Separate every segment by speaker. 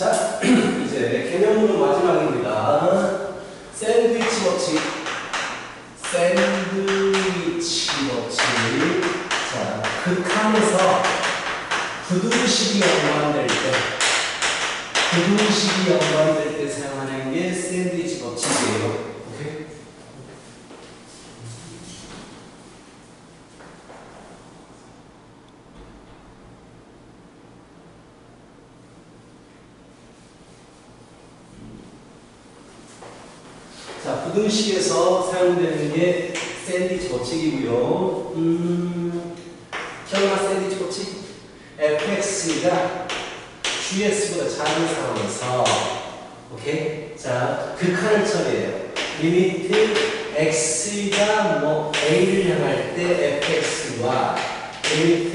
Speaker 1: 자, 이제 개념으로 마지막입니다. 샌드위치 법칙. 샌드위치 법칙. 자, 극한에서 부등식이 연관될 때, 사용하는 게 샌드위치 법칙이에요. 오케이? 자, 부등식에서 사용되는 게 샌드위치 법칙이고요. 기억나 샌드위치 법칙? fx가 gx보다 작은 상황에서, 오케이? 자, 극한을 처리해요. 리미트 x가 a를 향할 때 fx와 리미트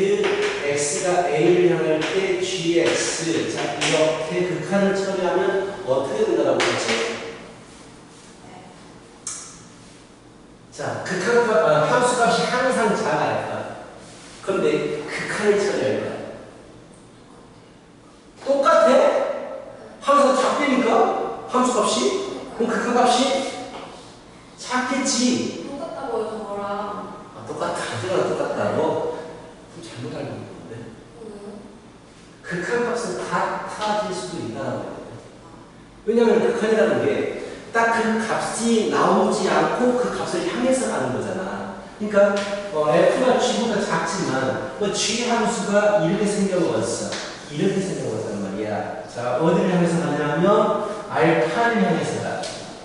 Speaker 1: x가 a를 향할 때 gx. 자, 이렇게 극한을 처리하면 어떻게 된다고 했지? 자, 극한값, 함수값이 항상 작아요. 그런데 극한을 처리할 거야. 똑같아? 항상 작대니까? 함수값이? 그럼 극한값이 작겠지?
Speaker 2: 똑같다고요, 저거랑.
Speaker 1: 똑같다. 저거랑 똑같다고? 그럼 잘못 알고 있는데? 극한값은 같아질 수도 있다는 거예요. 왜냐하면 극한이라는 게 딱 그 값이 나오지 않고 그 값을 향해서 가는 거잖아. 그러니까 f가 g보다 작지만 g 함수가 이렇게 생겨버렸어. 이렇게 생겨버렸단 말이야. 자, 어디를 향해서 가냐면 알파를 향해서 가.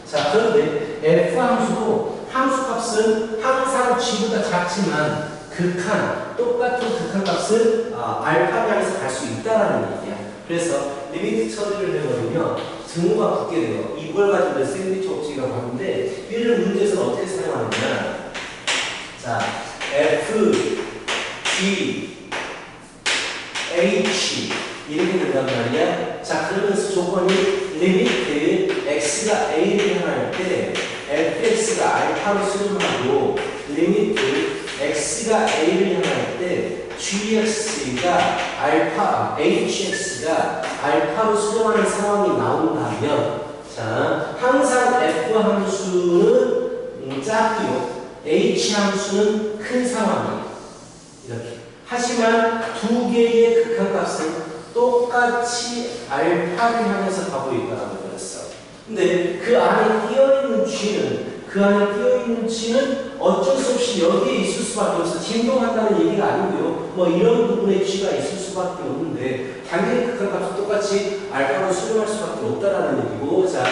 Speaker 1: 자, 그런데 f 함수도 함수값은 항상 g보다 작지만 똑같은 극한값은 알파를 향해서 갈 수 있다라는 얘기야. 그래서 리미트 처리를 해버리면 등호가 붙게 돼요. 이걸 가지고 샌드위치 법칙이라고 하는데 이를 문제에서는 어떻게 사용하느냐. 자, f, g, h 이렇게 된단 말이야. 자, 그러면서 조건이 리미트 x가 a를 향할 때 fx가 알파로 수렴하고 리미트 x가 a를 향할 때 gx가 hx가 알파로 수렴하는 상황이 나온다면, 자, 항상 f 함수는 작고요, h 함수는 큰 상황이에요. 이렇게. 하지만 두 개의 극한값은 똑같이 알파를 향해서 가고 있다고 그랬어. 근데 그 안에 끼어있는 g는 어쩔 수 없이 여기에 있을 수밖에 없어. 진동한다는 얘기가 아니고요. 이런 부분에 g가 있을 수밖에 없는데 당연히 극한값은 똑같이 알파로 수렴할 수밖에 없다라는 얘기고, 자,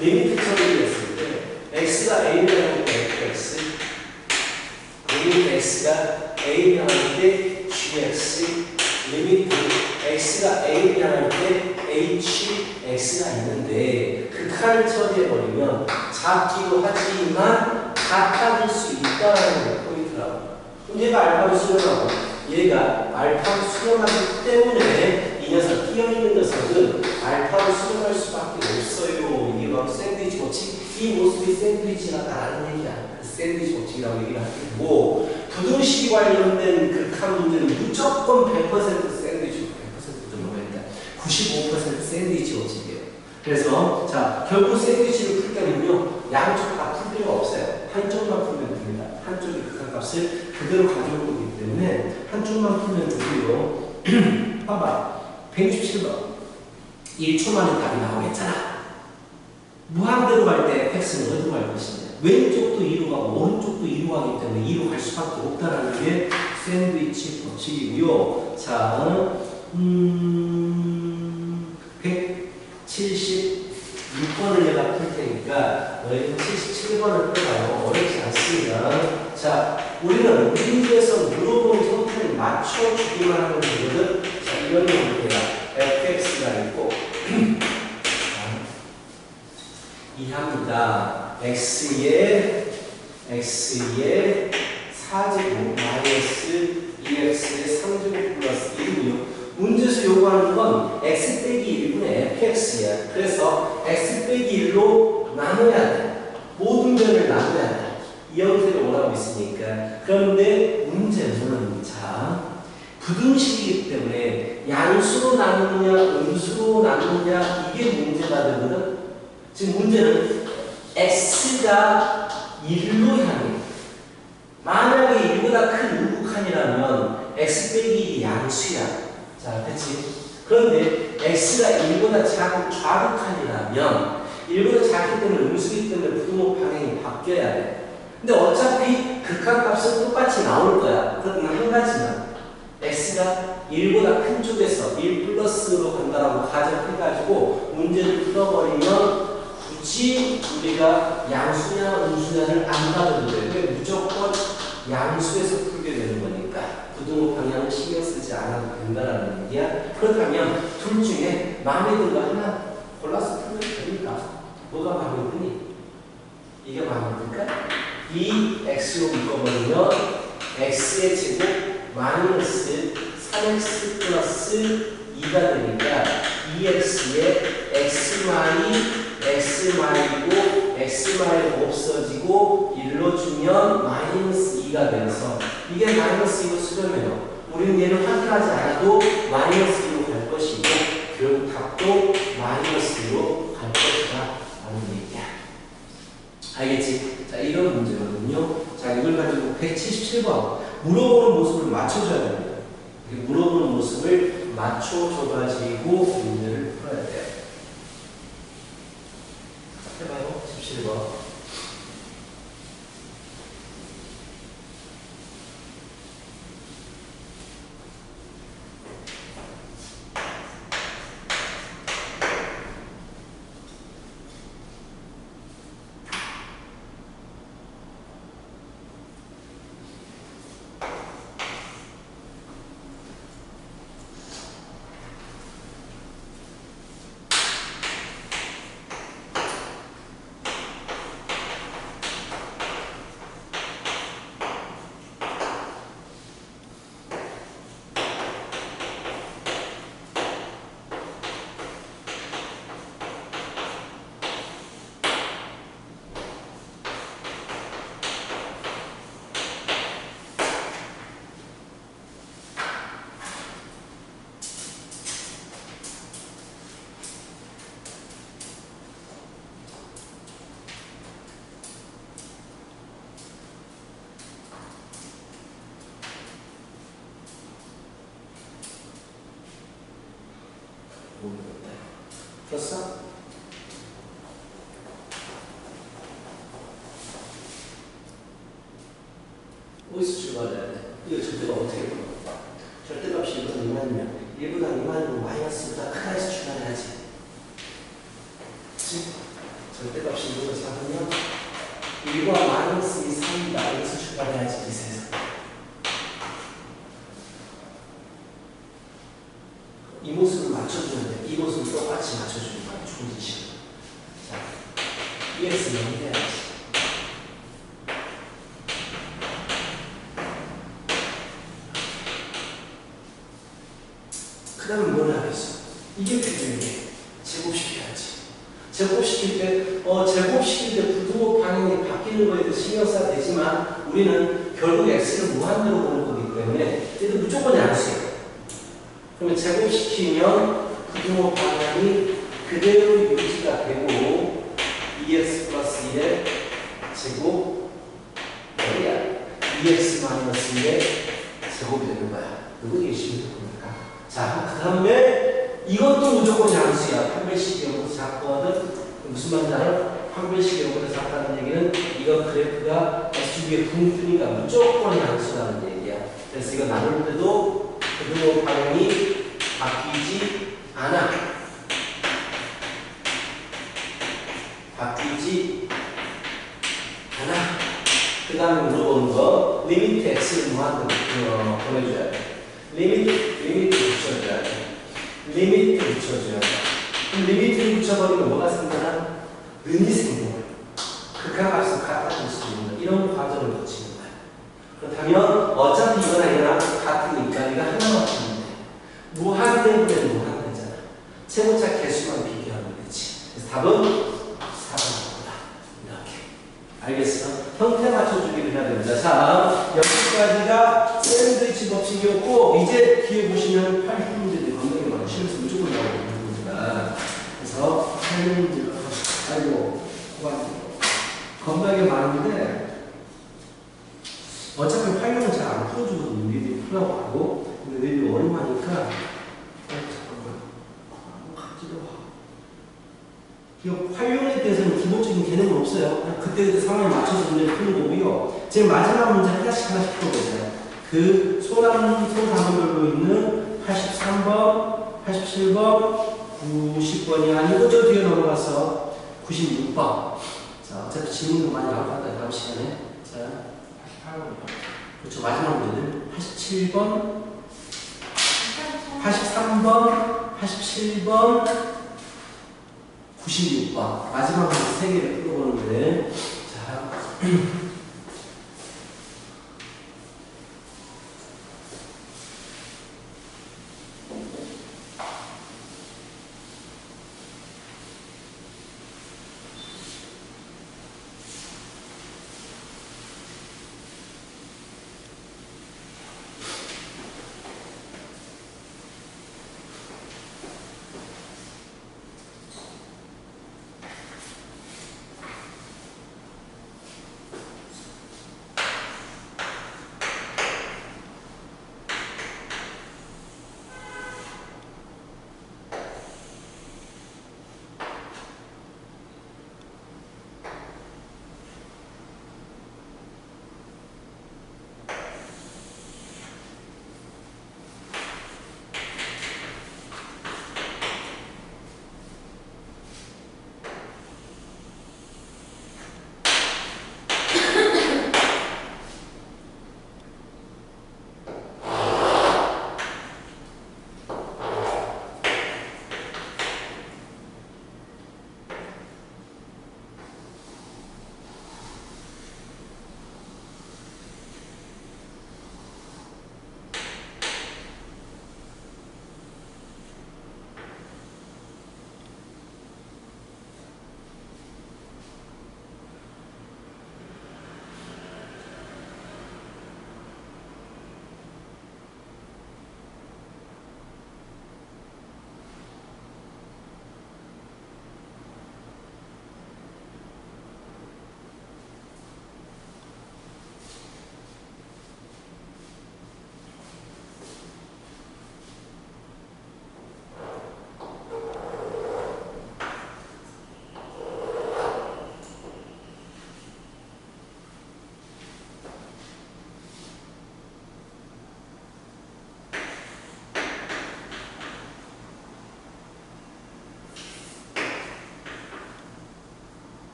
Speaker 1: 리미트 처리를 했을 때 x가 a를 향할 때 fx, 리미트 x가 a를 향할 때 gx, 리미트 x가 a를 향할 때 hx가 있는데 극한을 처리해버리면 작기도 하지만 같아질 수 있다는 게 포인트라고. 그럼 얘가 알파로 수렴하고 얘가 알파로 수렴하기 때문에 이 녀석, 끼어있는 녀석은 알파로 수렴할 수밖에 없어요. 이게 바로 샌드위치 법칙. 이 모습이 샌드위치라는 얘기야. 샌드위치 법칙이라고 얘기를 하고, 부등식이 관련된 극한 문제는 무조건 100% 샌드위치, 100%좀 넘어야겠다. 95% 샌드위치 법칙이에요. 그래서 자, 결국 샌드위치를 풀 때는요, 양쪽 다 풀 필요가 없어요. 한쪽만 풀면 됩니다. 한쪽의 극한값을 그대로 가져오고 있기 때문에 한쪽만 풀면 되고요. 봐봐, 167번 1초 만에 답이 나오겠잖아. 무한대로 갈 때 fx는 어디로 갈 것이냐. 왼쪽도 2로 가고 오른쪽도 2로 가기 때문에 2로 갈 수밖에 없다는 게 샌드위치 법칙이고요. 자, 176번을 내가 풀 테니까 너희는 77번을 풀어봐요. 어렵지 않습니다. 자, 우리는 문제에서 물어본 형태를 맞춰주기만 하면 되거든. 자, 이런 형태가 fx가 있고 이합니다. x의 4제곱 마이너스 2x의 3제곱 플러스 1이고요. 문제에서 요구하는 건 x 빼기 1분의 fx야. 그래서 x 빼기 1로 나눠야 돼. 모든 변을 나눠야 돼. 이 형태를 원하고 있으니까. 그런데 문제는, 자, 부등식이기 때문에 양수로 나누느냐 음수로 나누느냐 이게 문제가 되거든. 지금 문제는 x가 1로 향해. 만약에 1보다 큰 우극한이라면 x 빼기 1이 양수야. 자, 그치? 그런데 x가 1보다 작은 좌극한이라면 1보다 작기 때문에 음수기 때문에 부등호 방향이 바뀌어야 돼. 근데 어차피 극한값은 똑같이 나올 거야. 그러나 한 가지만 x가 1보다 큰 쪽에서 1 플러스로 간다라고 가정해가지고 문제를 풀어버리면 굳이 우리가 양수냐 음수냐를 안 가져도 돼. 왜? 무조건 양수에서 풀게 되는 거니까 부등호 방향을 신경 쓰지 않아도 된다라는 얘기야. 그렇다면 둘 중에 마음에 드는 거 하나 골라서 풀면 되니까 뭐가 마음에 드니? 이게 마음에 들까? 이 x로 묶어버리면 x의 제곱 마이너스 3x 플러스 2가 되니까 2x에 x마이고 x마이 없어지고 1로 주면 마이너스 2가 돼서 이게 마이너스 2로 수렴해요. 우리는 얘를 확인하지 않아도 마이너스 2로 갈 것이고 결국 답도 마이너스 2로 갈 것이다 라는 얘기야. 알겠지? 자, 이런 문제거든요. 자, 이걸 가지고 177번 물어보는 모습을 맞춰줘야 됩니다. 물어보는 모습을 맞춰줘가지고 문제를 풀어야 돼요. 해봐요. 17번. 됐어? 어디서 출발해야 돼? 이거 절대가 어떻게 돼? 절대값이 1보다 2만이면 1보다 2만이면 마이너스보다 크다 해서 출발해야지. 그치? 절대값이 1보다 작으면 1과 마이너스 2 사이다 여기서 출발해야지. 그래서 이 모습을 맞춰주면 돼. 이 모습을 똑같이 맞춰주는 거야. 좋은 짓이야. 자, EX 0이 돼야지. 그 다음에 뭘 하겠어? 이게 필요해. 제곱시켜야지. 제곱시킬 때 부등호 방향이 바뀌는 거에 대해서 신경 써야 되지만 우리는 결국 X를 무한대로 보는 거기 때문에 얘도 무조건 양수야. 그러면 제곱시키면 부등호 방향이 그대로 유지가 되고 2x 플러스 1의 제곱 여기야 2x 마이너스 1의 제곱이 되는 거야. 이거 예시를 보니까. 자, 그 다음에 이것도 무조건 양수야. 판별식의 경우도 작거든. 무슨 말인지 알아? 판별식의 경우도 작다는 얘기는 이거 그래프가 SUV의 분수니까 무조건 양수라는 얘기야. 그래서 이거 나눌 때도 부등호 방향이 바뀌지 않아. 바뀌지 않아. 그 다음에 물어보는 거 리미트 x를 무한대로 보내줘야 돼. 리미트 붙여줘야 돼. 리미트 붙여줘야 돼. 그럼 리미트를 붙여버리면 뭐가 생겨나? 은이 생겨요. 극한값을 갖다 줄 수 있는 이런 과정을 거치는 거야. 그렇다면 어차피 이거나 이거나 같으니까 이거 하나만 붙이면 돼. 무한대분의 무한대잖아. 최고차 개수만 비교하면 되지. 그래서 답은 4번입니다. 이렇게. 알겠어? 형태 맞춰주기를 해야 됩니다. 자, 여기까지가 샌드위치 X 법칙이었고, 이제 뒤에 보시면 활용 문제들이 건강에 많은 시험에서 무조건 나오는 문제입니다. 그래서 활용 문제가, 아이고, 건강에 많은데, 어차피 활용은 잘 안 풀어주거든요. 너희들이 풀라고 하고. 근데 너희들이 어려워하니까, 잠깐만. 같지도 이 활용에 대해서는 기본적인 개념은 없어요. 그냥 그때그때 상황에 맞춰서 문제를 푸는 거고요. 지금 마지막 문제 하나씩 풀어보세요. 그 소단별로 있는 83번, 87번, 90번이 아니고 저 뒤에 넘어가서 96번. 자, 어차피 질문도 많이 나올 것 같다. 다음 시간에. 자, 88번. 그렇죠. 마지막 문제는 87번, 83번, 87번, 96번. 마지막 문제 3개를 풀어보는데, 자.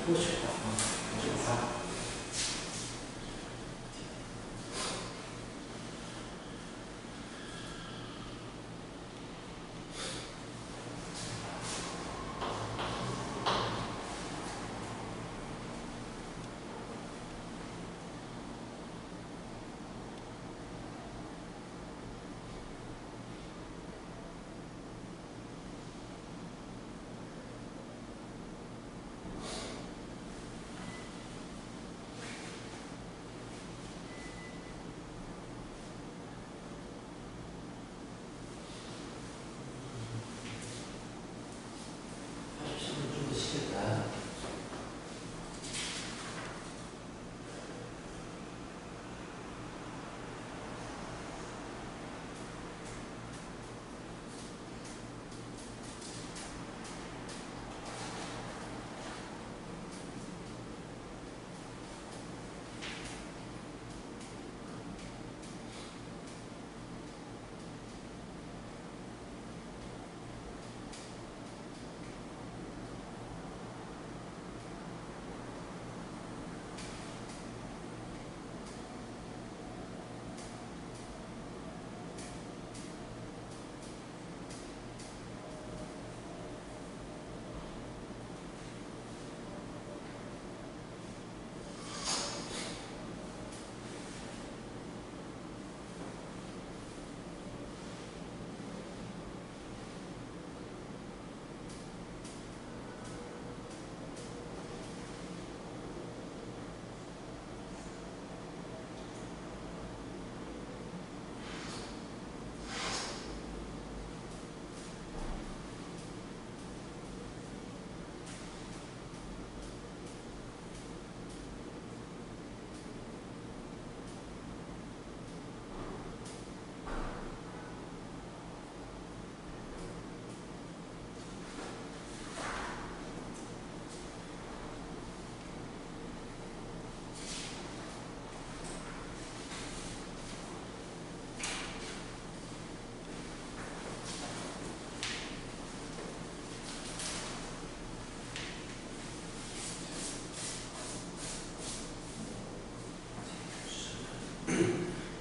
Speaker 1: 그렇죠.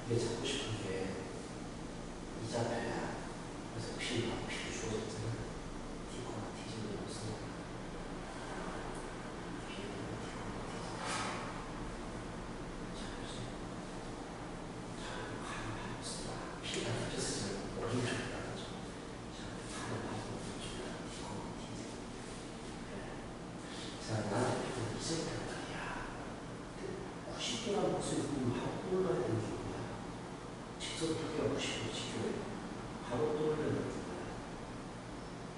Speaker 1: 이게 잡고 싶은 게 이자벨이야. 그래서 혹시 막 피를 주어졌잖아. 티코나 티즈는 없어. 피가 터졌으면 어린 척이다. 자, 나는 이제부터 말이야. 90도라는 것을 하고 올라야 되는 게 뭐야? 직선 두께가 90도 지켜요. 바로 떠올려야 되는 거야.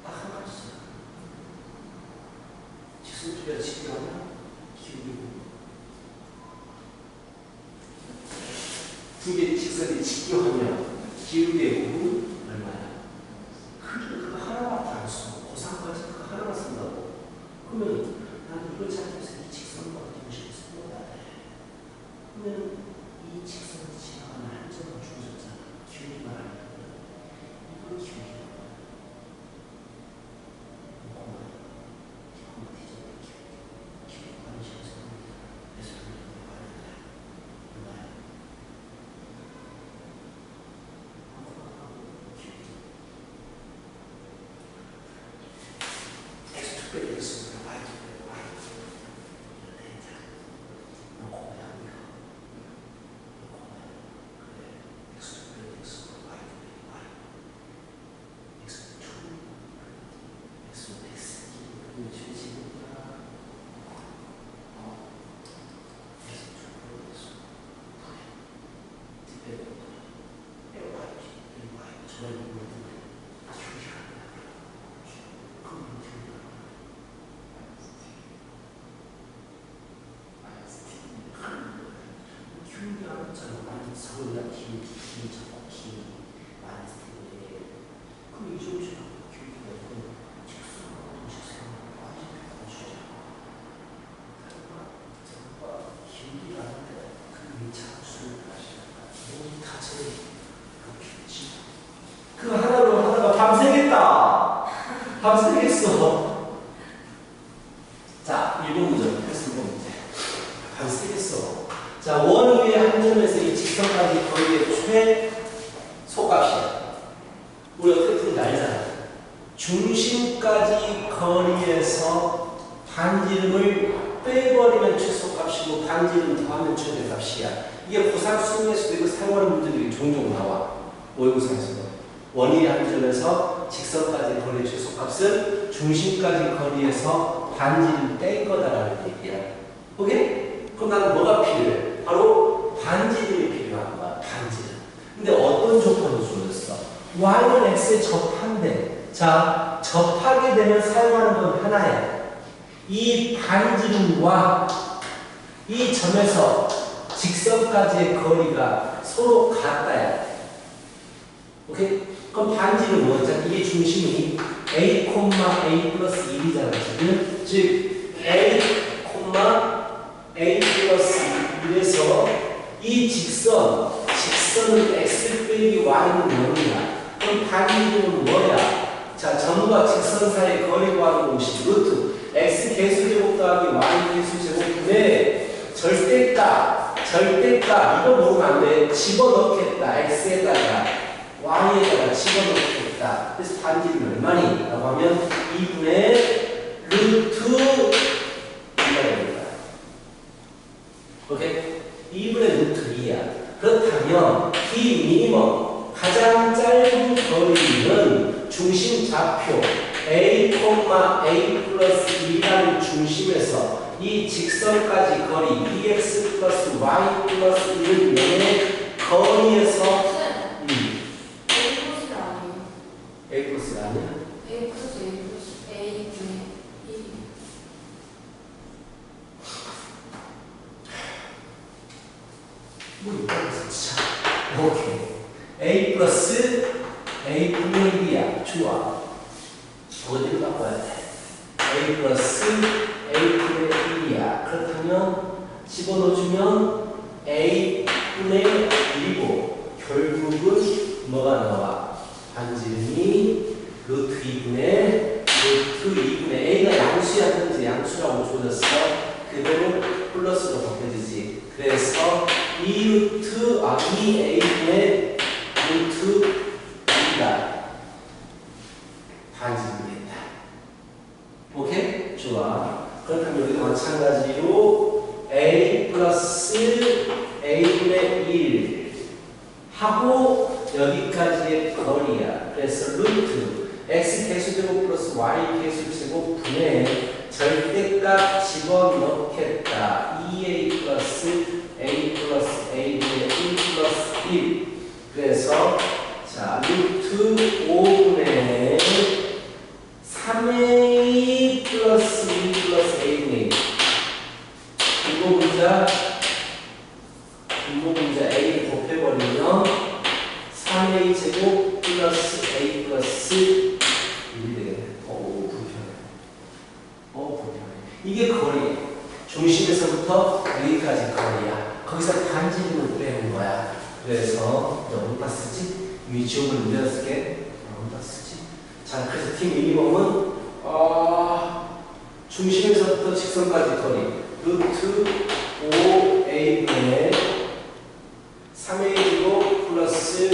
Speaker 1: 딱 한 가지. 직선 두께가 지켜하면 기울이고. 두 개의 직선이 직교하면 기울기의 부분 얼마야? 그거 하나밖에 안 써. 고상까지 그거 하나만 쓴다고. 그러면 나는 이걸 찾아서 이 직선과 어떤 식으로 쓴거야. 그러면 이 직선이 지나가는 한 점을 주어졌잖아. 기울기만 알거든. 이건 기울기야. 기울기가 아닌 식으로 써봅니다. 그래서 이렇게 말합니다. 얼마야? X2 X가 Y2 Y 너 고마야 이거 너 고마야 그래 X2 X Y2 Y X2 X1 X 이거 지금이야 X2 X 디베이터 Y 저런 이거 서울이나 기울기 잡고 기 많이 쓰는데 그럼 이 정도씩 기울기가 있고 직선하고 동식선하고 완전히 고쳐잖아. 그러니까 기울기라는데 그 위치함수를 모두 다 제일 그렇겠지. 그 하나로 하나가 밤새겠다. 밤새겠어. 자. 자, 1번 문제. 그래서 1번 문제. 안 쓰겠어. 자, 원 위에 한 점에서 이 직선까지 거리의 최소값이야. 우리 어떻게 푸는지 알잖아. 중심까지 거리에서 반지름을 빼버리면 최소값이고 반지름 더하면 최대값이야. 이게 고상 수능에서도 이거 사용하는 문제들이 종종 나와. 모의고사에서도. 원위의 한 점에서 직선까지 거리의 최소값은 중심까지 거리에서 반지름 뺀 거다라는 얘기야. 오케이? 그럼 나는 뭐가 필요해? 바로 반지름이 필요한 거야. 반지름. 근데 어떤 조건을 주어졌어? y는 x에 접한대. 자, 접하게 되면 사용하는 건 하나야. 이 반지름과 이 점에서 직선까지의 거리가 서로 같다야. 오케이? 그럼 반지름 뭐였죠? 이게 중심이 a, a 플러스 1이잖아. 지금. 즉, a 플러스 1에서 이 직선은 x 빼기 y는 0이야. 그럼 반지름은 뭐야? 자, 점과 직선 사이의 거리 구하는 공식 루트 x 개수제곱 더하기 y 개수제곱분의 절대값 이거 모르면 안 돼. 집어넣겠다. x에다가 y에다가 집어넣겠다. 그래서 반지름이 얼마니? 라고 하면 2분의 루트 2가 됩니다. 오케이? 2분의 루트 2야. 그렇다면 이 미니멈 가장 짧은 거리는 중심 좌표 a, a 플러스 2라는 중심에서 이 직선까지 거리 bx 플러스 y 플러스 1은 0의 거리에서 A 플러스 아니야?
Speaker 2: A 플러스 A 분의 1.
Speaker 1: 뭐 이거 진짜. 오케이. A 플러스 A 분의 1이야. 좋아. 어디로 바꿔야 돼? A 플러스 A 분의 1이야. 그렇다면 집어넣어주면 A 분의 1이고 결국은 뭐가 나와? 반지름이 루트 2분의 A가 양수였는지 양수라고 줘졌어. 그대로 플러스로 바뀌어지지. 그래서 2A분의 루트 2가 반지름이겠다. 오케이? 좋아. 그렇다면 여기도 마찬가지로 A 플러스 A분의 1 하고 여기까지의 거리야. 그래서 루트 x 개수제곱 플러스 y 개수제곱 분의 절대값 집어넣겠다. 2a 플러스 a 플러스 a분의 1 플러스 1. 그래서 자 루트 5분의 3a 플러스 2 플러스 a분의 1. 분모분자 a를 곱해버리면 3a 제곱 플러스 a 플러스 1이 되겠네. 불편해. 이게 거리예요. 중심에서부터 여기까지 거리야. 거기서 반지름을 빼는 거야. 그래서 어디다 쓰지? 위지옥을 어디다 쓰게? 어디다 쓰지? 자, 그래서 T 미니멈은 중심에서부터 직선까지 거리 루트 5a분의 3a 제곱 플러스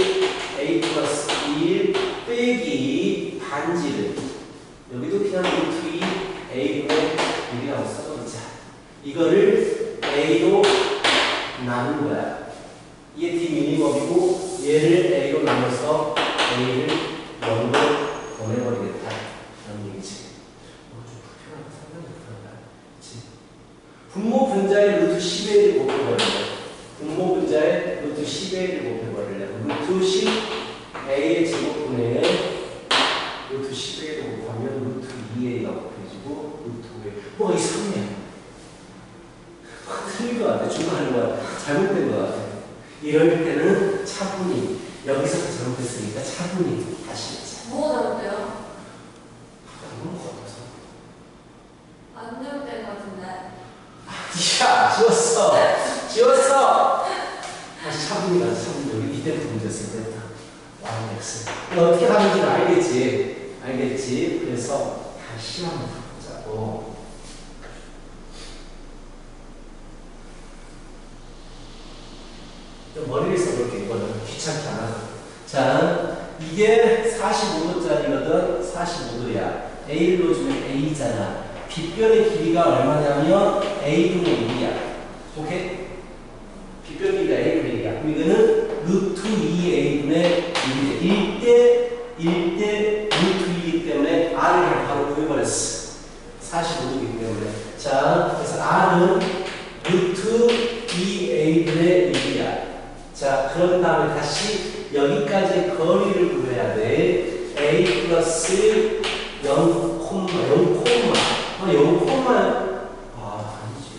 Speaker 1: a 플러스 1 빼기 반지름. 여기도 그냥 루트 2 a분의 1이라고 써보자. 이거를 a로 나눈 거야. 이게 d 미니멈이고 얘를 a로 나눠서 a를 0으로 보내버리겠다. 이런 얘기지. 좀 불편하다. 상당히 불편하다. 그치? 분모 분자의 루트 10a를 곱해버리자. 분모 분자의 루트 10a를 곱해버리려. 루트 10 a의 제곱분의 루트 10a를 곱하면 루트 2a가 곱해지고 루트 5a. 뭐가 이상해. 틀린 것 같아. 중간인 것 같아. 잘못된 것 같아. 이럴 때는 차분히 여기서부터 잘못했으니까 차분히 다시 하자.
Speaker 2: 뭐가 잘못돼요?
Speaker 1: 너무 걷어서.
Speaker 2: 안 잘못된 것 같은데.
Speaker 1: 야, 지웠어. 다시 차분히 가자. 차분히 여기 이때부터 문제였을 때. yx. 어떻게 하는지는 알겠지. 그래서 다시 한번 바꾸자고. 좀 머리를 써볼게, 이거는. 귀찮지 않아서. 자, 이게 45도짜리거든. 45도야. A를 넣어주면 A잖아. 빗변의 길이가 얼마냐면 A분의 1이야. 오케이? 빗변 길이가 A분의 1이야. 그럼 이거는 루트 2A분의 1이야. 1대 루트 2이기 때문에 R을 그냥 바로 구해버렸어. 45도이기 때문에. 자, 그래서 R은 루트 2A분의 1이야. 자, 그런 다음에 다시 여기까지 거리를 구해야 돼. A 플러스 0, 0, 0, 아니지.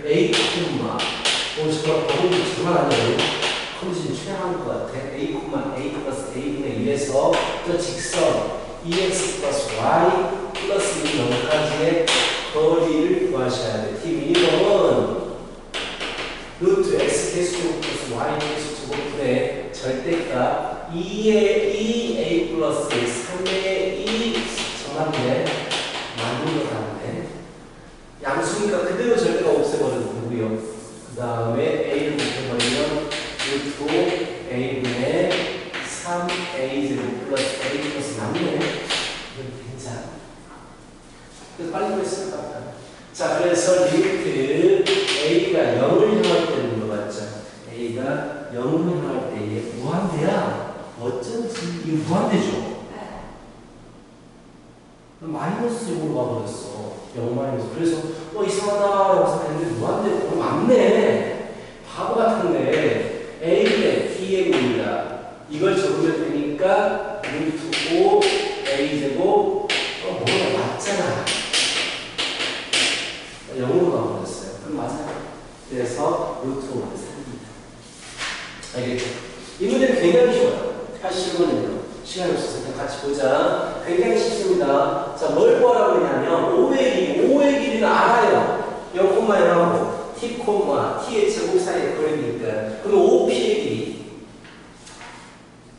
Speaker 1: A, 오늘 정말 버벅이 정말 아니에요. 컨디션 최악한 것 같아. A, A 플러스 A분의 1에서 저 직선 EX 플러스 Y 플러스 0까지의 거리를 구하셔야 돼. 팀 1번은 루트 X 개수제곱 플러스 Y 개수제곱분의 절대값 2의 2A 플러스 3의 2 정확해. 맞는 거 같네. 양수니까 그대로 절대가 없애버려도 되고요. 그 다음에 A를 곱해버리면 루트 A분의 3A제곱 플러스 A 플러스 맞네. 이건 괜찮아. 그래서 빨리 구했을 것 같아. 자, 그래서 리미트 A가 0을 향할 때는 거 맞죠? A가 0을 향할 때 이게 무한대야. 어쩐지 이거 무한대죠? 마이너스 0으로 가버렸어. 0 마이너스. 그래서 이상하다라고 생각했는데 무한대 맞네. 바보 같은데 A분의 D제곱입니다. 이걸 적으면 되니까 루트 5 A제곱 뭐가 맞잖아. 0으로 가버렸어요. 그럼 맞아요. 그래서 루트 5를 삽니다. 알겠죠? 이 문제는 굉장히 쉬워요. 80번은요. 시간이 없어서 그냥 같이 보자. 굉장히 쉽습니다. 자, 뭘 구하라고 했냐면 5의 길이는 알아요. 0,0하고 t, t의 제곱 사이의 거리니까. 그럼 5p의 길이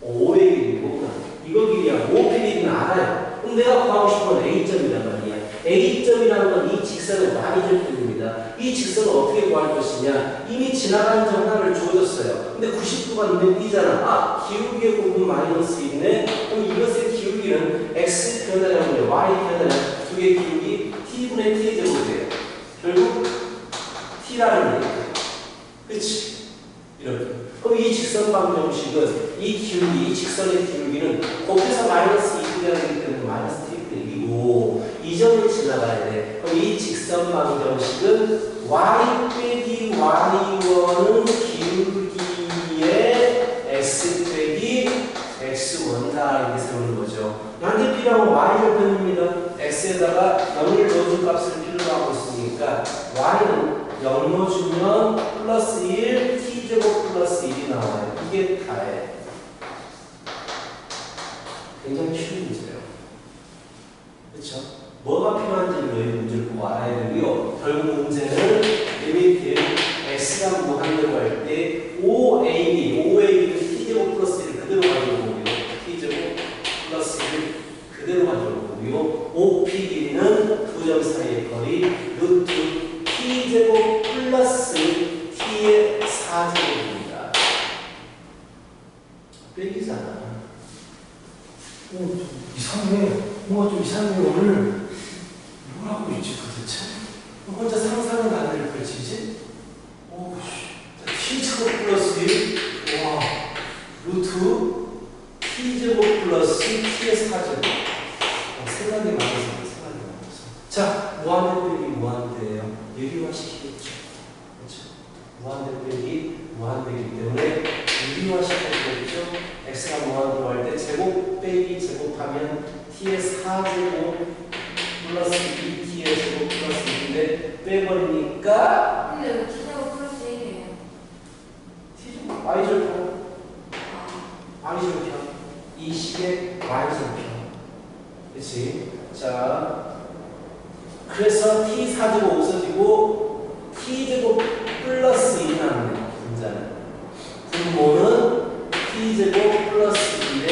Speaker 1: 5의 길이고 이거 길이야. 5p의 길이는 알아요. 그럼 내가 구하고 싶은 건 A점이란 말이야. A점이라는 건 이 직선의 y절 편입니다. 이 직선을 어떻게 구할 것이냐. 이미 지나가는 점 하나를 주어졌어요. 근데 90도가 눈에 띄잖아. 기울기의 부분 마이너스 있네. 그럼 이것의 기울기는 x 변화량분의 y 변화량 두 개의 기울기 t분의 t의 제곱이에요. 결국 t라는 얘기예요. 그치? 이렇게. 그럼 이 직선 방정식은 이 기울기, 이 직선의 기울기는 곱해서 마이너스 2분의 하기 때문에 마이너스 t분의 1이고 이 점을 지나가야 돼. 그럼 이 직선 방정식은 y 빼기 y1은 기울기의 x 빼기 x1다 이렇게 세우는 거죠. 반대편하고 y절편입니다. x에다가 0을 넣어줄 값을 필요로 하고 있으니까 y는 0 넣어주면 플러스 1 t제곱 플러스 1이 나와요. 이게 다예요. 굉장히 쉬운 문제예요. 그렇죠? 뭐가 필요한지를 너희 문제를 보고 알아야 되고요. 결국 문제는 리미트 x가 무한대로 할 때 5ab는 t제곱 플러스 1을 그대로 가지고 오고요. t제곱 플러스 1을 그대로 가지고 오고요. 5p 길이는 두 점 사이의 거리 루트 t제곱 플러스 t의 4제곱입니다. 빼기잖아. 이상해. 뭔가 좀 이상해 오늘. 뭘 하고 있지 도대체? 혼자 상상은 안을 펼치지? t제곱 플러스 1 와 루트 t제곱 플러스 t의 4제곱 생각이 많아서 자, 무한대 빼기 무한대예요. 유리화시키겠죠. 그렇죠? 무한대 빼기 무한대이기 때문에 유리화시키겠죠. x가 무한대로 할 때 제곱 빼기 제곱하면 t의 4제곱 플러스 2t의 제곱 플러스 2인데 빼버리니까
Speaker 2: 근데 왜 t제곱 플러스 1이에요?
Speaker 1: t제곱 y절편 y절편 이 식의 y절편 그치? 자 그래서 t 4제곱 없어지고 t제곱 플러스 2는 안 돼요. 문자는 분모는 t제곱 플러스 2에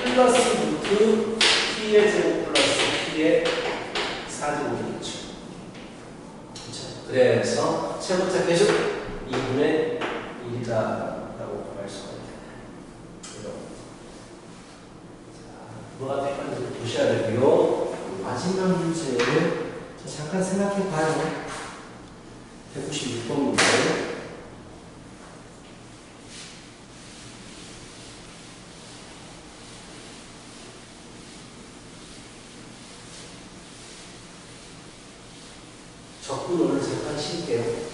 Speaker 1: 플러스 루트 t의 제곱 플러스 t의 4제곱이겠죠. 그래서 최고차 계속 2분의 1이다 라고 있다라고 할 수가 있겠네. 그죠? 자, 뭐가 될까지 보셔야 되고요. 마지막 문제를 잠깐 생각해 봐요. 196번 문제. 적분을 잠깐 쉴게요.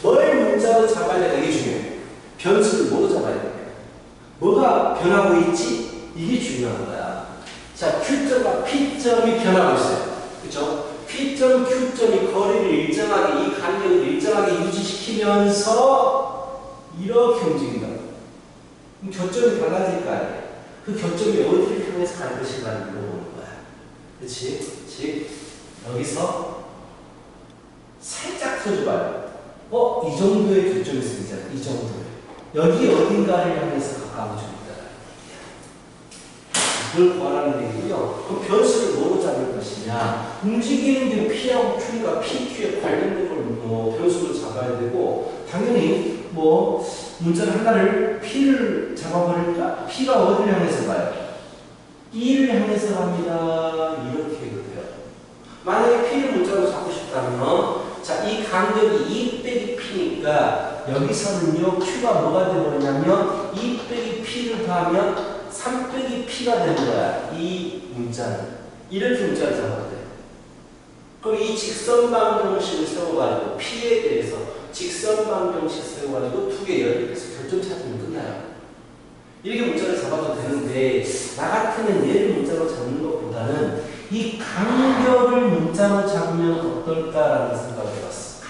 Speaker 1: 뭘 문자로 잡아야 되는 게 중요해요. 변수를 뭐로 잡아야 돼요? 뭐가 변하고 있지? 이게 중요한 거야. 자, Q점과 P점이 변하고 있어요. 그쵸? P점, Q점이 거리를 일정하게, 이 간격을 일정하게 유지시키면서 이렇게 움직인다. 그럼 교점이 달라질 거 아니에요? 그 교점이 어디를 향해서 갈 것인가를 물어보는 거야. 그치? 즉 여기서 살짝 서줘봐요. 이 정도의 교점이 있잖아. 이 정도에. 여기 어딘가를 향해서 가까워져 있다. 이걸 구하라는 얘기고요. 그럼 변수를 뭐로 잡을 것이냐? 움직이는 게 P하고 Q니까 PQ에 관련된 걸 변수로 잡아야 되고, 당연히 문자를 하나를 P를 잡아버릴까? P가 어디를 향해서 가요? E를 향해서 갑니다. 이렇게 돼요. 만약에 P를 문자로 잡고 싶다면, 자, 이 간격이 2 빼기 P니까 여기서는요, Q가 뭐가 되버리냐면 2 빼기 P를 더하면 3 빼기 P가 되는 거야. 이 문자는. 이렇게 문자를 잡아야 돼. 그럼 이 직선 방정식을 세워가지고 P에 대해서 직선 방정식 세워가지고 두 개 연립해서 결점 찾으면 끝나요. 이렇게 문자를 잡아도 되는데, 나 같으면 얘를 문자로 잡는 것보다는 이 간격을 문자로 잡으면 어떨까라는 생각을 해봤어.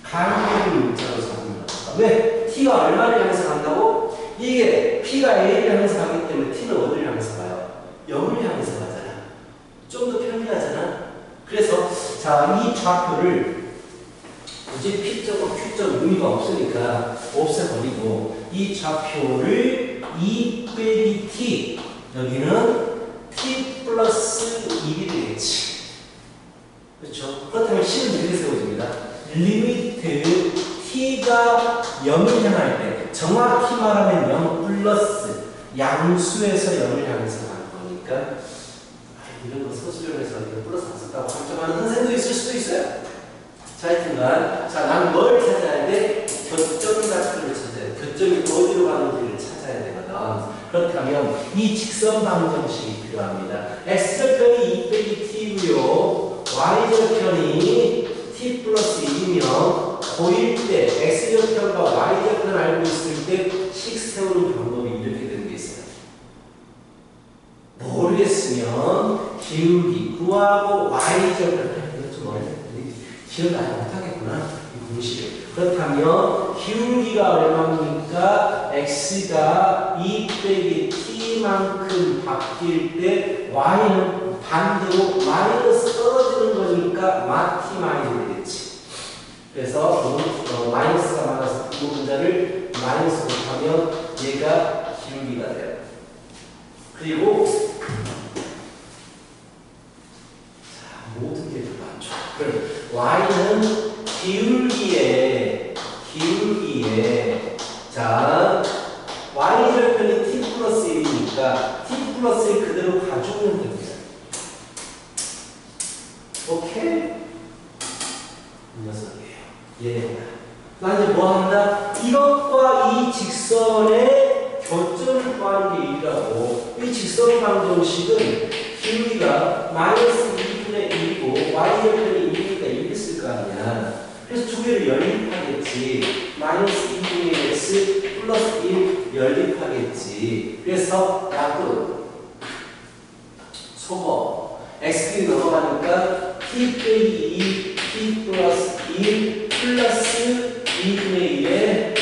Speaker 1: 간격을 문자로 잡으면 어떨까? 왜? T가 얼마를 향해서 간다고? 이게 P가 A를 향해서 가기 때문에 T는 어디를 향해서 가요? 0을 향해서 가잖아. 좀 더 편리하잖아. 그래서 자, 이 좌표를 굳이 P점과 Q점 의미가 없으니까 없애버리고 이 좌표를 2 빼기 T, 여기는 T 플러스 1이 되겠지. 그렇죠? 그렇다면 C는 이렇게 세워집니다. 리미트 T가 0을 향할 때, 정확히 말하면 0 플러스 양수에서 0을 향해서 가는 거니까, 이런 거 서술형에서 이거 플러스 안 썼다고 감점하는 선생도 있을 수도 있어요. 자, 하여튼간, 자, 난 뭘 찾아야 돼? 교점 좌표를 찾아야 돼. 교점이 어디로 가는지를 찾아야 되거든. 그렇다면 이 직선 방정식이 필요합니다. x절편이 2 빼기 t고요. y절편이 t 플러스 2면 고일 때 x절편과 y절편 알고 있을 때 식 세우는 방법이 이렇게 되는 게 있어요. 모르겠으면 기울기 구하고 y절편, 이거 좀 어렵네. 기억 아예 못하겠구나, 이 공식을. 그렇다면 기울기가 얼마입니까? x가 2 빼기 t만큼 바뀔 때 y는 반대로 마이너스 떨어지는 거니까 마티 마이너스 되겠지. 그래서 마이너스가 많아서 그 분자를 마이너스로 하면 얘가 기울기가 돼요. 그리고 모든 게 별로 안 좋아. 그럼 y는 기울기에 자, y절편이 t 플러스 1이니까 t 플러스 1 그대로 가져오면 됩니다. 오케이? 이 녀석이에요. 얘. 나 이제 뭐 한다? 이것과 이 직선의 교점을 구하는 게 일이라고. 이 직선 방정식은 기울기가 마이너스 2분의 1이고 y절편이 1이니까 1 있을 거 아니야. 그래서 두 개를 연립하겠지. 마이너스 2분의 x 플러스 1 연립하겠지. 그래서 약분 소거 x끼리 넘어가니까 t 빼기 2 t 플러스 1 플러스 2분의 1에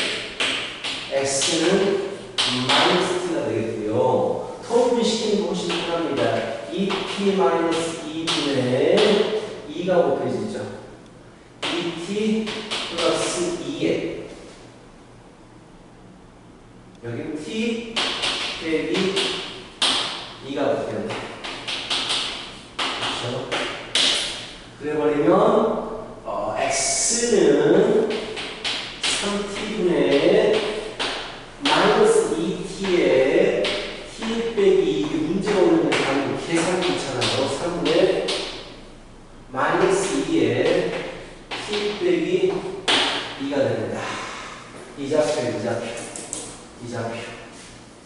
Speaker 1: x는 마이너스 t가 되겠고요. 통분시키는 거 훨씬 편합니다. 2t 마이너스 2분의 2가 곱해지죠. 2t 플러스 2에 여기 t 빼기 2가 곱해진다. 그렇죠? 그래버리면 x는 3t분의 마이너스 2t에 t 빼기 이게 문제가 오는 게 아니고 계산이 있잖아요. 3분의 마이너스 2에 t 빼기 2가 됩니다. 이 좌표.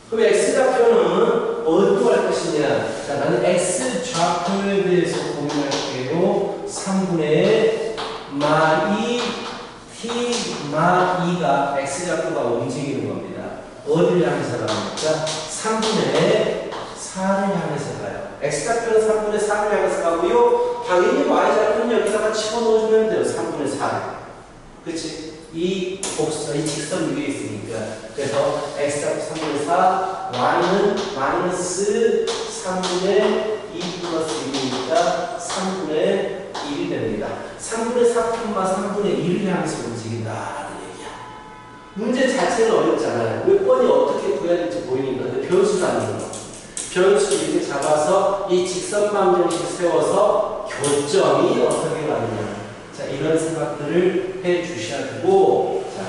Speaker 1: 그럼 x좌표는 어디로 갈 것이냐? 자, 나는 x좌표에 대해서 고민할게요. 3분의 마2 t 마2가 x좌표가 움직이는 겁니다. 어디를 향해서 가니까 3분의 4를 향해서 가요. x좌표는 3분의 4를 향해서 가고요. 당연히 y좌표는 여기다가 집어넣어주면 돼요. 3분의 4를. 그치? 이 직선 위에 있으니까. 그래서 x좌표 3분의 4, y는 마이너스 3분의 2 플러스 되니까 3분의 1이 됩니다. 3분의 4콤마 3분의 1을 향해서 움직인다는 얘기야. 문제 자체는 어렵잖아요. 몇 번이 어떻게 구해야 될지 보이니까. 근데 변수 잡는 거. 변수 이렇게 잡아서 이 직선 방정식 세워서 교점이 어떻게 가느냐. 자, 이런 생각들을 해 주셔야 되고, 자,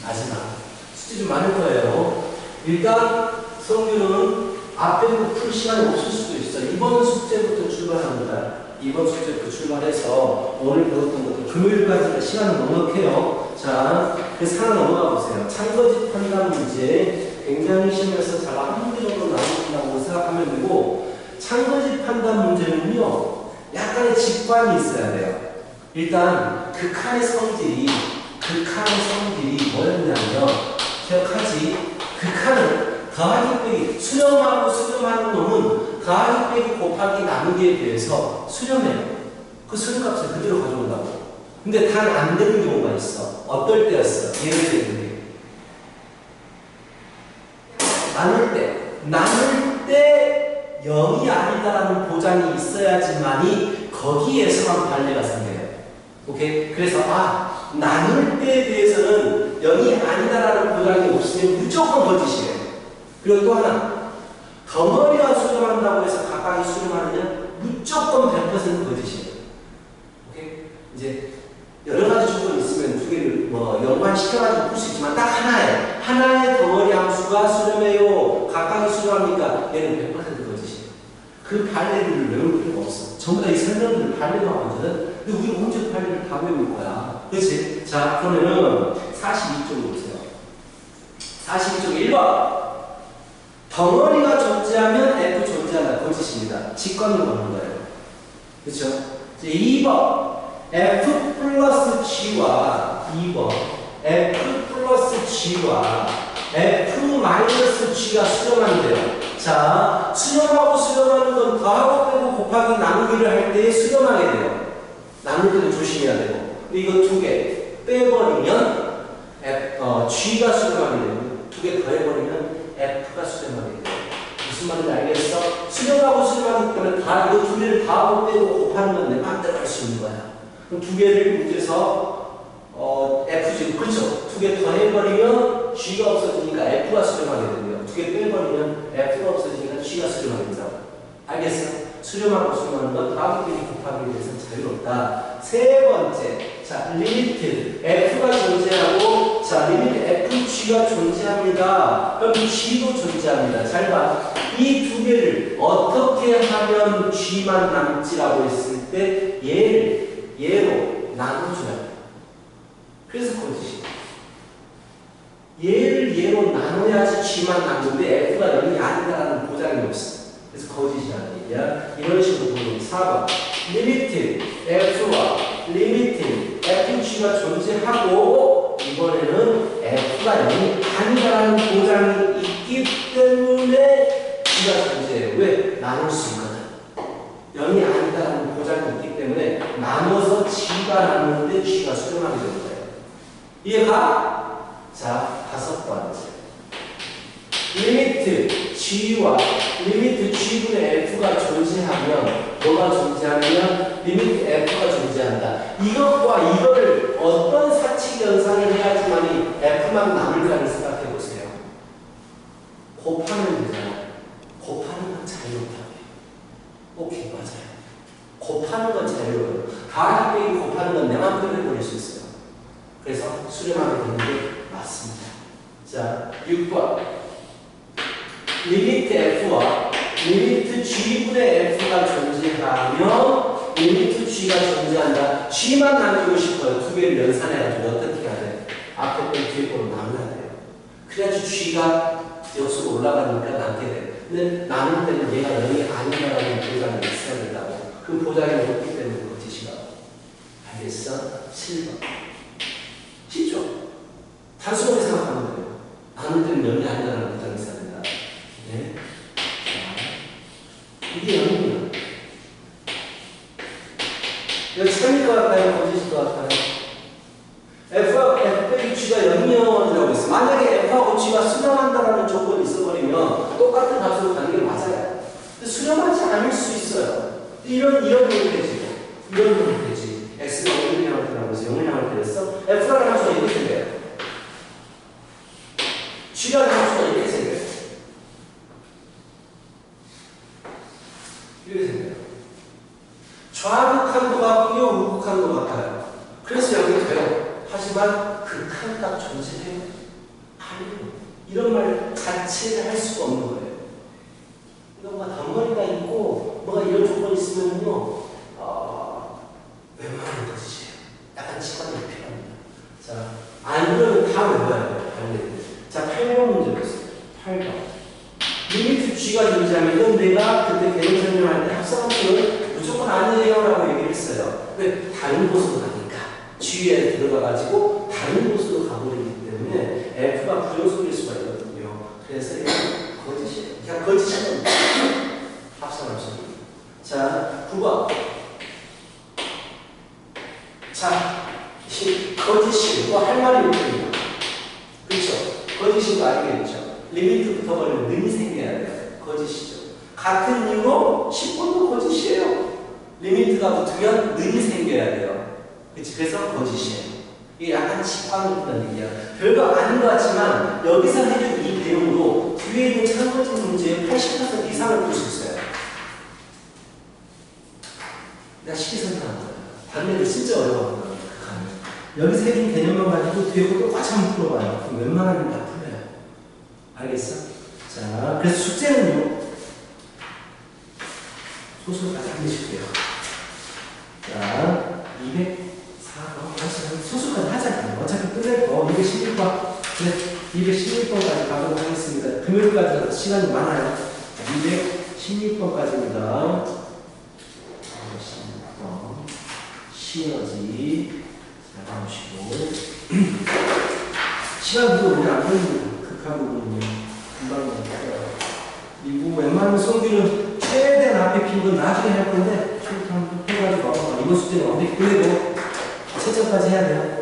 Speaker 1: 마지막. 숙제 좀 많을 거예요. 일단, 성균은 앞에 풀 시간이 없을 수도 있어요. 이번 숙제부터 출발합니다. 이번 숙제부터 출발해서 오늘 배웠던 것도 금요일까지 시간을 넉넉해요. 자, 그래서 하나 넘어가 보세요. 참거짓 판단 문제 굉장히 시험에서 잘 한 문제 정도 나온다고 생각하면 되고, 참거짓 판단 문제는요, 약간의 직관이 있어야 돼요. 일단 극한의 성질이 뭐였냐면, 기억하지? 극한은 더하기 빼기, 수렴하고 수렴하는 놈은 더하기 빼기 곱하기 나누기에 비해서 수렴해요. 그 수렴값을 그대로 가져온다고. 근데 단 안 되는 경우가 있어. 어떨 때였어? 예를 들면 나눌 때 0이 아니다라는 보장이 있어야지만이 거기에서만 발레가 생겨요. 오케이? 그래서 나눌 때에 대해서는 0이 아니다라는 보장이 없으면 무조건 거짓이에요. 그리고 또 하나, 덩어리와 수렴한다고 해서 각각이 수렴하느냐? 무조건 100% 거짓이에요. 오케이? 이제 여러 가지 조건이 있으면 두 개를 연관시켜가지고 풀 수 있지만 딱 하나의 덩어리 함수가 수렴해요. 각각이 수렴합니까? 얘는 100% 거짓이에요. 그 발레를 외울 필요가 없어. 전부 다 이 설명들을 발레로 하거든. 근데 우리가 언제 발레를 다 외울 거야? 그렇지? 자, 그러면은 42쪽으로 보세요. 42쪽 1번. 덩어리가 존재하면 F 존재한다. 거짓입니다. 직관으로 가는 거예요. 그렇죠? 2번. F 플러스 G와 2번. F 플러스 G와 F 마이너스 G가 수렴한대요. 자, 수렴하고 수렴하는 건 더하고 빼고 곱하기 나누기를 할 때 수렴하게 돼요. 나눌 때는 조심해야 되고. 근데 이거 두 개 빼버리면 G가 수렴하게 되고, 두 개 더해버리면 F가 수렴하게 돼요. 무슨 말인지 알겠어? 수렴하고 수렴하기 때문에 이거 두 개를 더하고 빼고 곱하는 건 내 맘대로 할 수 있는 거야. 그럼 두 개를 문제에서 F지, 그렇죠? 두 개 더해버리면 G가 없어지니까 F가 수렴하게 되고요. 두 개 빼버리면 F가 없어지니까 G가 수렴하게 된다고. 알겠어? 수렴하고 수렴하는 건 더하기 빼기 곱하기에 대해서는 자유롭다. 세 번째, 자, 리미트 F가 존재하고, 자, 리미트 FG가 존재합니다. 그럼 G도 존재합니다. 잘 봐. 이 두 개를 어떻게 하면 G만 남지라고 했을 때 얘로 나눠줘요. 그래서 거짓이에요. 얘로 나눠야지 G만 남는데 F가 0이 아니다라는 보장이 없어. 그래서 거짓이라는 얘기야. 이런 식으로 보면 4번. 리미트 F와 리미트 FG가 존재하고, 이번에는 F가 0이 아니다라는 보장이 있기 때문에 G가 존재해요. 왜? 나눌 수 있거든. 0이 아니다라는 보장이 있기 때문에 나눠서 G가 나누는데 G가 수렴하게 되는 거예요. 이해가? 자, 다섯 번째. 리미트 G와 리미트 G분의 F가 존재하면, 뭐가 존재하면 리미트 F가 존재한다. 이것과 이거를 어떤 사칙 연산을 해야지만이 F만 남을까를 생각해 보세요. 곱하면 되잖아요. 곱하는 건 자유롭다고요. 오케이, 맞아요. 곱하는 건 자유로워요. 더하기 빼기 곱하는 건 내 맘대로 해버릴 수 있어요. 그래서 수렴하게 되는 게 맞습니다. 자, 6번. 리미트 F와 리미트 G분의 F가 존재하면 리미트 G가 존재한다. G만 나누고 싶어요. 두 개를 연산해가지고 어떻게 해야 돼? 앞에 빼기 뒤에 거로 나눠야 돼요. 그래야지 G가 여수로 올라가니까 남게 돼. 근데 나눌 때는 얘가 0이 아니라는 보장이 있어야 된다고. 그 보장이 없기 때문에 거짓이가. 알겠어? 7번. 쉽죠? 단순하게 생각하면 돼요. 나눌 때는 0이 아니라는 보장이 있어야 된다. 네? 자, 이게 0이에요. 이거 참일 것 같아요? 거짓일 것 같아요? F와 F 빼기 G가 0이라고 있어. 만약에 F하고 G가 수렴한다는 조건이 있어버리면 똑같은 값으로 가는 게 맞아요. 근데 수렴하지 않을 수 있어요. 이런 볼테이지, 이런 볼테이지. X가 0을 향할 때라고 해서 0을 향할 때였어. F라는 함수가 이렇게 생겨요. G라는 함수가 이렇게 생겨요. 이렇게 생겨요. 좌극한도 같고요, 우극한도 같아요. 그래서 여기 돼요. 하지만 극한값 존재해요. 아니요. 이런 말 자체를 할 수가 없는 거예요. 뭔가 덩어리가 있고 뭐가 이런 조건이 있으면요, 웬만한 것이에요. 약간 직관이 필요합니다. 자, 안 그러면 다 외워야 돼요. 반대로. 자, 8번 문제 보세요. 8번. 리미트 G가 존재하면 내가 그때 개념 설명할 때 합성함수는 무조건 아니에요 라고 얘기를 했어요. 왜? 다른 곳으로 가니까. G에 들어가가지고 다른 곳으로 가버리기 때문에 F가 부정속일 수가 있거든요. 그래서 이게 거짓이에요. 그냥 거짓이에요. 합성함수. 자, 9번. 자, 거짓이 뭐 할 말이 없거든요. 그렇죠? 거짓인 거 알겠죠? 리미트 붙어버리면 능이 생겨야 돼요. 거짓이죠. 같은 이유로 10번도 거짓이에요. 리미트가 붙으면 능이 생겨야 돼요. 그치? 그래서 거짓이에요. 이게 약간 직관으로 푼다는 얘기야. 별거 아닌 것 같지만 여기서 해준 이 내용으로 뒤에 있는 참고진 문제의 80% 이상을 풀 수 있어요. 내가 쉽게 설명한 거야. 반대로 진짜 어려워. 여기서 해준 개념만 가지고 뒤에 거 똑같이 한번 풀어봐요. 그럼 웬만하면 다 풀려요. 알겠어? 자, 그래서 숙제는요. 소수까지 한 개씩 돼요. 자, 204번. 소수까지 하잖아요. 어차피 끝낼 거. 216번. 네, 216번까지 가도록 하겠습니다. 금요일까지 시간이 많아요. 216번까지입니다. 216번. 시너지. 잘 나오시고. 시간 부도 오늘 안 걸리는 극한 부분은요. 금방 나와요. 그리고 웬만하면 성규는 최대한 앞에 핀 건 나중에 할 건데, 한번 해가지고 이번 숙제는 완벽히 끝내고 채점까지 해야 돼요.